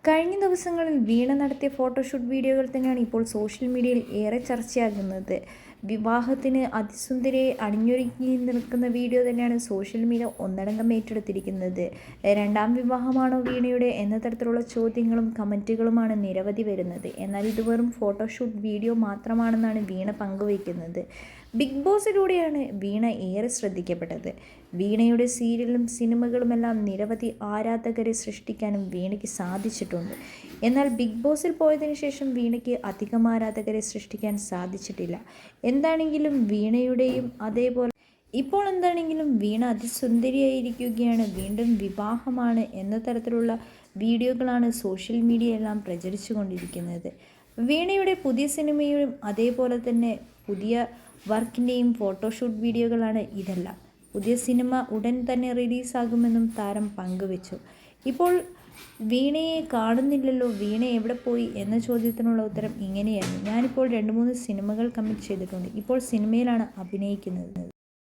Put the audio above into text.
കഴിഞ്ഞ ദിവസങ്ങളിൽ വീണ നടത്തിയ ഫോട്ടോഷൂട്ട് വീഡിയോകൾ തന്നെയാണ് ഇപ്പോൾ സോഷ്യൽ മീഡിയയിൽ ഏറെ ചർച്ചയാകുന്നത്. വിവാഹത്തിന് അതിസുന്ദരിയെ അണിഞ്ഞൊരുങ്ങി നിൽക്കുന്ന വീഡിയോ തന്നെയാണ് സോഷ്യൽ മീഡിയ ഒന്നടങ്കം ഏറ്റെടുത്തിരിക്കുന്നത്. രണ്ടാം വിവാഹമാണോ വീണയുടെ എന്ന തരത്തിലുള്ള ചോദ്യങ്ങളും കമൻറ്റുകളുമാണ് നിരവധി വരുന്നത്. എന്നാൽ ഇത് വെറും ഫോട്ടോഷൂട്ട് വീഡിയോ മാത്രമാണെന്നാണ് വീണ പങ്കുവയ്ക്കുന്നത്. ബിഗ് ബോസിലൂടെയാണ് വീണ ഏറെ ശ്രദ്ധിക്കപ്പെട്ടത്. വീണയുടെ സീരിയലും സിനിമകളുമെല്ലാം നിരവധി ആരാധകരെ സൃഷ്ടിക്കാനും വീണയ്ക്ക് സാധിച്ചിട്ടുണ്ട്. എന്നാൽ ബിഗ് ബോസിൽ പോയതിനു ശേഷം വീണയ്ക്ക് അധികം ആരാധകരെ സൃഷ്ടിക്കാൻ സാധിച്ചിട്ടില്ല. എന്താണെങ്കിലും വീണയുടെയും അതേപോലെ ഇപ്പോൾ എന്താണെങ്കിലും വീണ അതിസുന്ദരിയായിരിക്കുകയാണ്, വീണ്ടും വിവാഹമാണ് എന്ന തരത്തിലുള്ള വീഡിയോകളാണ് സോഷ്യൽ മീഡിയയെല്ലാം പ്രചരിച്ചു കൊണ്ടിരിക്കുന്നത്. വീണയുടെ പുതിയ സിനിമയും അതേപോലെ തന്നെ പുതിയ വർക്കിൻ്റെയും ഫോട്ടോഷൂട്ട് വീഡിയോകളാണ് ഇതെല്ലാം. പുതിയ സിനിമ ഉടൻ തന്നെ റിലീസാകുമെന്നും താരം പങ്കുവച്ചു. ഇപ്പോൾ വീണയെ കാണുന്നില്ലല്ലോ, വീണ എവിടെ പോയി എന്ന ചോദ്യത്തിനുള്ള ഉത്തരം ഇങ്ങനെയായിരുന്നു: ഞാനിപ്പോൾ 2-3 സിനിമകൾ കമ്മിറ്റ് ചെയ്തിട്ടുണ്ട്. ഇപ്പോൾ സിനിമയിലാണ് അഭിനയിക്കുന്നത്.